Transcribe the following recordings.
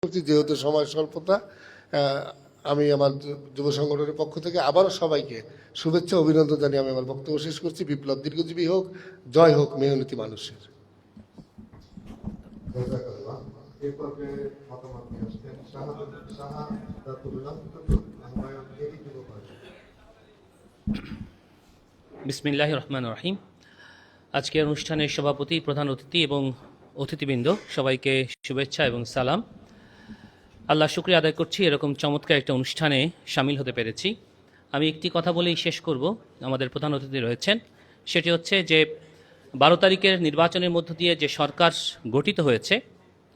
করছি। যেহেতু সময় স্বল্পতা, আমি আমার যুব সংগঠনের পক্ষ থেকে আবারও সবাইকে শুভেচ্ছা অভিনন্দন জানিয়ে আমি আমার বক্তব্য শেষ করছি। বিপ্লব দীর্ঘজীবী হোক, জয় হোক মেহনতি মানুষের। বিসমিল্লাহির রহমানির রহিম। আজকের অনুষ্ঠানের সভাপতি, প্রধান অতিথি এবং অতিথিবৃন্দ সবাইকে শুভেচ্ছা এবং সালাম। আল্লাহ শুকরিয়া আদায় করছি এরকম চমৎকার একটা অনুষ্ঠানে সামিল হতে পেরেছি। আমি একটি কথা বলেই শেষ করব। আমাদের প্রধান অতিথি রয়েছেন, সেটি হচ্ছে যে 12 তারিখের নির্বাচনের মধ্য দিয়ে যে সরকার গঠিত হয়েছে,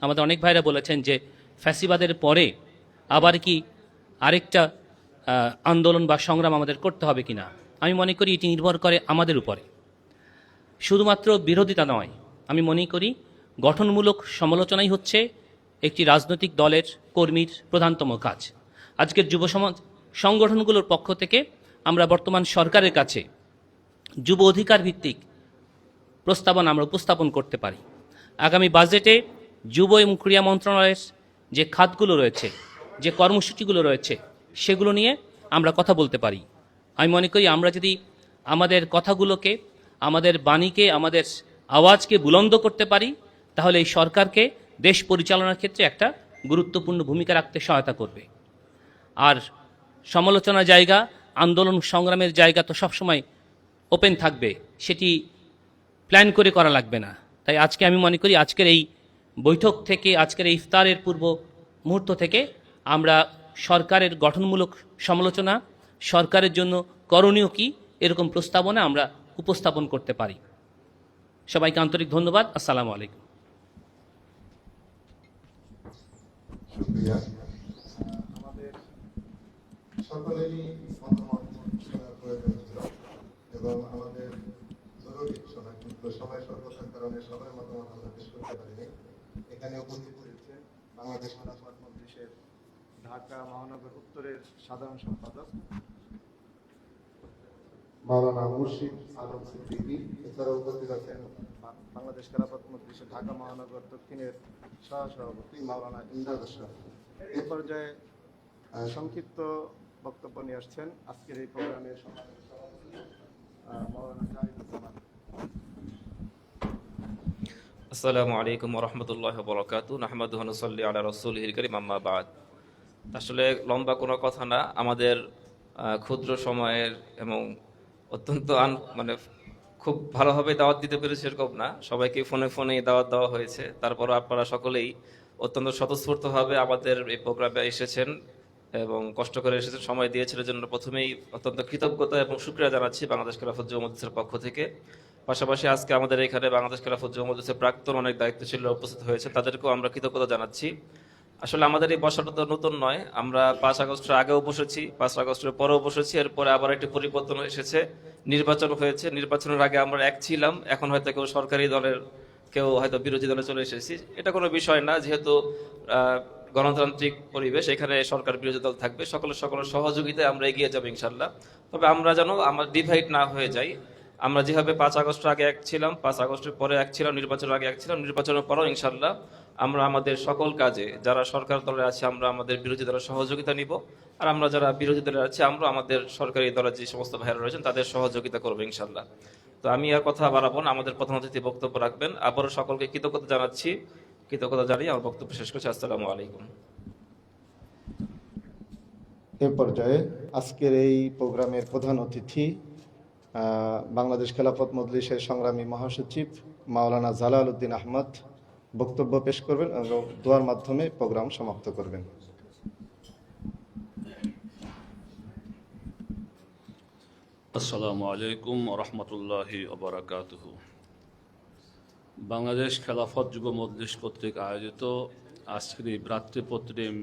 আমাদের অনেক ভাইরা বলেছেন যে ফ্যাসিবাদের পরে আবার কি আরেকটা আন্দোলন বা সংগ্রাম আমাদের করতে হবে কিনা। আমি মনে করি এটি নির্ভর করে আমাদের উপরে, শুধুমাত্র বিরোধিতা নয়। আমি মনে করি গঠনমূলক সমালোচনাই হচ্ছে একটি রাজনৈতিক দলের কর্মীর প্রধানতম কাজ। আজকের যুব সমাজ সংগঠনগুলোর পক্ষ থেকে আমরা বর্তমান সরকারের কাছে যুব অধিকার ভিত্তিক প্রস্তাবনা আমরা উপস্থাপন করতে পারি। আগামী বাজেটে যুব এবং ক্রীড়া মন্ত্রণালয়ের যে খাতগুলো রয়েছে, যে কর্মসূচিগুলো রয়েছে, সেগুলো নিয়ে আমরা কথা বলতে পারি। আমি মনে করি আমরা যদি আমাদের কথাগুলোকে, আমাদের বাণীকে, আমাদের আওয়াজকে বুলন্দ করতে পারি, তাহলে এই সরকারকে দেশ পরিচালনার ক্ষেত্রে একটা গুরুত্বপূর্ণ ভূমিকা রাখতে সহায়তা করবে। আর সমালোচনার জায়গা, আন্দোলন সংগ্রামের জায়গা তো সবসময় ওপেন থাকবে, সেটি প্ল্যান করে করা লাগবে না। তাই আজকে আমি মনে করি আজকের এই বৈঠক থেকে, আজকের এই ইফতারের পূর্ব মুহূর্ত থেকে আমরা সরকারের গঠনমূলক সমালোচনা, সরকারের জন্য করণীয় কী, এরকম প্রস্তাবনা আমরা উপস্থাপন করতে পারি। সবাইকে আন্তরিক ধন্যবাদ। আসসালামু আলাইকুম। আমাদের সকলেরই মতামত শোনার প্রয়োজন ছিল এবং আমাদের জরুরি সময়, কিন্তু সময় স্বল্পতার কারণে সবার মতামত আমরা পেশ করতে পারিনি। এখানে উপস্থিত হয়েছে বাংলাদেশ খেলাফত মজলিসের ঢাকা মহানগর উত্তরের সাধারণ সম্পাদক মাওলানা মুর্শিদ আলম সিদ্দিকী। এছাড়াও উপস্থিত আছেন বাংলাদেশ খেলাফত মজলিসের ঢাকা মহানগর দক্ষিণের সহসভাপতি মাওলানা ইমদাদ আশরাফ। এই পর্যায়ে সংক্ষিপ্ত বক্তব্য নিয়ে আসছেন আজকের এই প্রোগ্রামের মাওলানা জাহিদুজ্জামান। আসসালামু আলাইকুম ওয়া রাহমাতুল্লাহি ওয়া বারাকাতুহু। নাহমাদুহু ওয়া নুসাল্লি আলা রাসূলিহিল কারীম, আম্মা বা'দ। আসলে লম্বা কোনো কথা না, আমাদের ক্ষুদ্র সময়ের এবং অত্যন্ত মানে খুব ভালোভাবে দাওয়াত দিতে পেরেছে এরকম না, সবাইকে ফোনে ফোনে দাওয়াত দেওয়া হয়েছে। তারপরও আপনারা সকলেই অত্যন্ত স্বতঃস্ফূর্তভাবে আমাদের এই প্রোগ্রামে এসেছেন এবং কষ্ট করে এসেছেন, সময় দিয়েছেন। এর জন্য প্রথমেই অত্যন্ত কৃতজ্ঞতা এবং শুকরিয়া জানাচ্ছি বাংলাদেশ খেলাফত যুব মজলিসের পক্ষ থেকে। পাশাপাশি আজকে আমাদের এখানে বাংলাদেশ খেলাফত যুব মজলিসের প্রাক্তন অনেক দায়িত্বশীল উপস্থিত হয়েছে, তাদেরকেও আমরা কৃতজ্ঞতা জানাচ্ছি। আসলে আমাদের এই বসাটা তো নতুন নয়, আমরা 5 আগস্টের আগেও বসেছি, 5 আগস্টের পরেও বসেছি, এরপরে আবার একটি পরিবর্তন এসেছে, নির্বাচন হয়েছে। নির্বাচনের আগে আমরা এক ছিলাম, এখন হয়তো কেউ সরকারি দলের, কেউ হয়তো বিরোধী দলে চলে এসেছি। এটা কোনো বিষয় না, যেহেতু গণতান্ত্রিক পরিবেশ, এখানে সরকার বিরোধী দল থাকবে, সকলের সহযোগিতায় আমরা এগিয়ে যাবো ইনশাল্লাহ। তবে আমরা যেন আমরা ডিভাইড না হয়ে যাই। আমরা যেভাবে 5 আগস্টের আগে এক ছিলাম, 5 আগস্টের পরে এক ছিলাম, নির্বাচনের আগে এক ছিলাম, নির্বাচনের পরেও ইনশাল্লাহ আমরা আমাদের সকল কাজে, যারা সরকার দলে আছে আমরা আমাদের বিরোধী দলের সহযোগিতা নিব, আর আমরা যারা বিরোধী দলে আছি আমরা আমাদের সরকারি দলের যে সমস্ত ভাইরা রয়েছেন তাদের সহযোগিতা করবো ইনশাল্লাহ। তো আমি আর কথা বাড়াবো না, আমাদের প্রধান অতিথি বক্তব্য রাখবেন। আবারও সকলকে কৃতজ্ঞতা জানাচ্ছি, কৃতজ্ঞতা জানিয়ে আমার বক্তব্য শেষ করছি। আসসালামু আলাইকুম। এ পর্যায়ে আজকের এই প্রোগ্রামের প্রধান অতিথি বাংলাদেশ খেলাফত মজলিসের সংগ্রামী মহাসচিব মাওলানা জালাল উদ্দিন আহমদ বক্তব্য পেশ করবেন এবং দোয়ার মাধ্যমে প্রোগ্রাম সমাপ্ত করবেন। আসসালামু আলাইকুম ওয়া রাহমাতুল্লাহি ওয়া বারাকাতুহু। বাংলাদেশ খেলাফত যুব মজলিস কর্তৃক আয়োজিত আজকের এই ভ্রাতৃপ্রতিম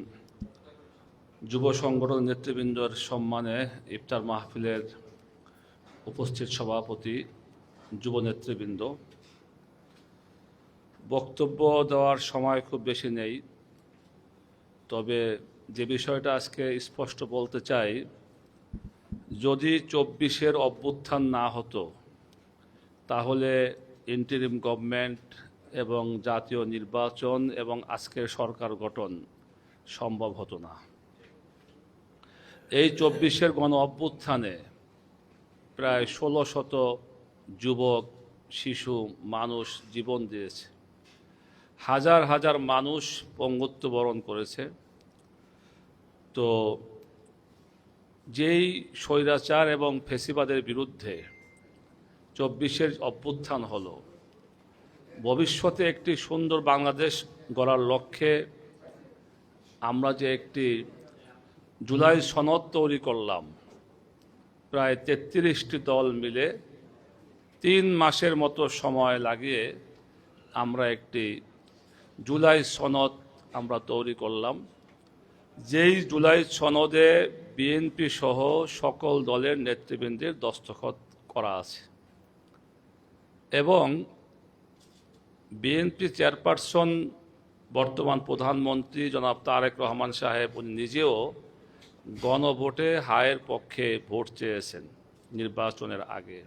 যুব সংগঠন নেতৃবৃন্দর সম্মানে ইফতার মাহফিলের উপস্থিত সভাপতি, যুব নেতৃবৃন্দ, বক্তব্য দেওয়ার সময় খুব বেশি নেই, তবে যে বিষয়টা আজকে স্পষ্ট বলতে চাই, যদি 24-এর অভ্যুত্থান না হতো তাহলে ইন্টারিম গভর্নমেন্ট এবং জাতীয় নির্বাচন এবং আজকের সরকার গঠন সম্ভব হতো না। এই 24-এর গণ অভ্যুত্থানে প্রায় 16শত যুবক, শিশু, মানুষ জীবন দিয়েছে, হাজার হাজার মানুষ পঙ্গুত্ব বরণ করেছে। তো যেই স্বৈরাচার এবং ফ্যাসিবাদের বিরুদ্ধে 24-এর অভ্যুত্থান হলো, ভবিষ্যতে একটি সুন্দর বাংলাদেশ গড়ার লক্ষ্যে আমরা যে একটি জুলাই সনদ তৈরি করলাম, প্রায় 33টি দল মিলে 3 মাসের মতো সময় লাগিয়ে আমরা একটি জুলাই সনদ আমরা তৈরি করলাম। যেই জুলাই সনদে বিএনপি সহ সকল দলের নেতৃবৃন্দের দস্তখত করা আছে এবং বিএনপি চেয়ারপারসন বর্তমান প্রধানমন্ত্রী জনাব তারেক রহমান সাহেব উনি নিজেও গণভোটে হায়ের পক্ষে ভোট চেয়েছেন নির্বাচনের আগে।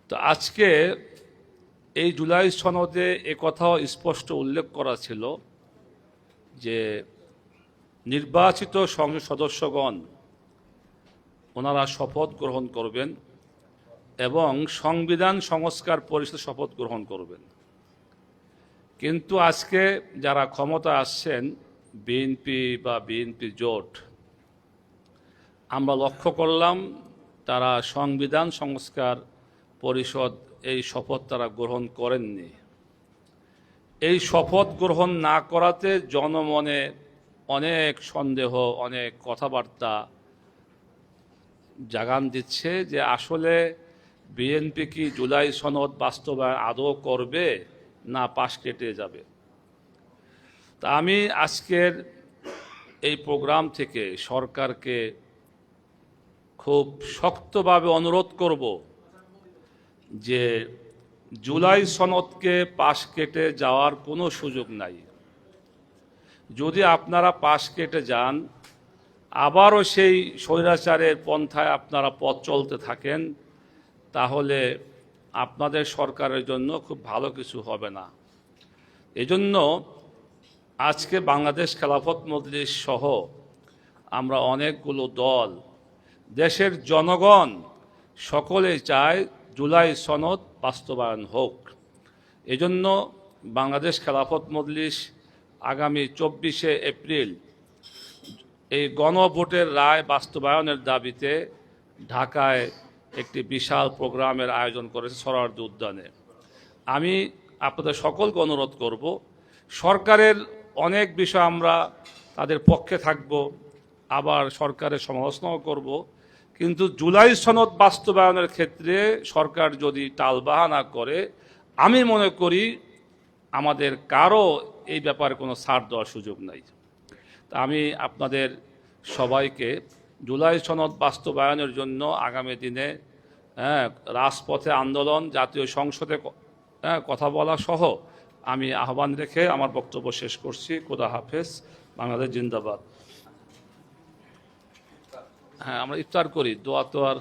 তো আজকে এই জুলাই সনদে একথাও স্পষ্ট উল্লেখ করা ছিল যে নির্বাচিত সংসদ সদস্যগণ ওনারা শপথ গ্রহণ করবেন এবং সংবিধান সংস্কার পরিষদ শপথ গ্রহণ করবেন। কিন্তু আজকে যারা ক্ষমতা আসছেন, বিএনপি বা বিএনপি জোট, আমরা লক্ষ্য করলাম তারা সংবিধান সংস্কার পরিষদ এই শপথ তারা গ্রহণ করেননি। এই শপথ গ্রহণ না করাতে জনমনে অনেক সন্দেহ, অনেক কথাবার্তা জাগান দিচ্ছে যে আসলে বিএনপি কি জুলাই সনদ বাস্তবায়ন আদৌ করবে না পাশ কেটে যাবে। তা আমি আজকের এই প্রোগ্রাম থেকে সরকারকে খুব শক্তভাবে অনুরোধ করব যে জুলাই সনদকে পাশ কেটে যাওয়ার কোনো সুযোগ নাই। যদি আপনারা পাশ কেটে যান, আবারও সেই স্বৈরাচারের পন্থায় আপনারা পথ চলতে থাকেন, তাহলে আপনাদের সরকারের জন্য খুব ভালো কিছু হবে না। এজন্য আজকে বাংলাদেশ খেলাফত মজলিস সহ আমরা অনেকগুলো দল, দেশের জনগণ সকলেই চায় জুলাই সনদ বাস্তবায়ন হোক। এজন্য বাংলাদেশ খেলাফত মজলিস আগামী 24শে এপ্রিল এই গণভোটের রায় বাস্তবায়নের দাবিতে ঢাকায় একটি বিশাল প্রোগ্রামের আয়োজন করেছে সোহরাওয়ার্দী উদ্যানে। আমি আপনাদের সকলকে অনুরোধ করব, সরকারের অনেক বিষয় আমরা তাদের পক্ষে থাকব, আবার সরকারের সমালোচনাও করব, কিন্তু জুলাই সনদ বাস্তবায়নের ক্ষেত্রে সরকার যদি টালবাহানা করে, আমি মনে করি আমাদের কারো এই ব্যাপারে কোনো ছাড় দেওয়ার সুযোগ নাই। তা আমি আপনাদের সবাইকে জুলাই সনদ বাস্তবায়নের জন্য আগামী দিনে রাজপথে আন্দোলন, জাতীয় সংসদে কথা বলা সহ আমি আহ্বান রেখে আমার বক্তব্য শেষ করছি। খোদা হাফেজ, বাংলাদেশ জিন্দাবাদ। হ্যাঁ, আমরা ইফতার করি, দোয়া তো আর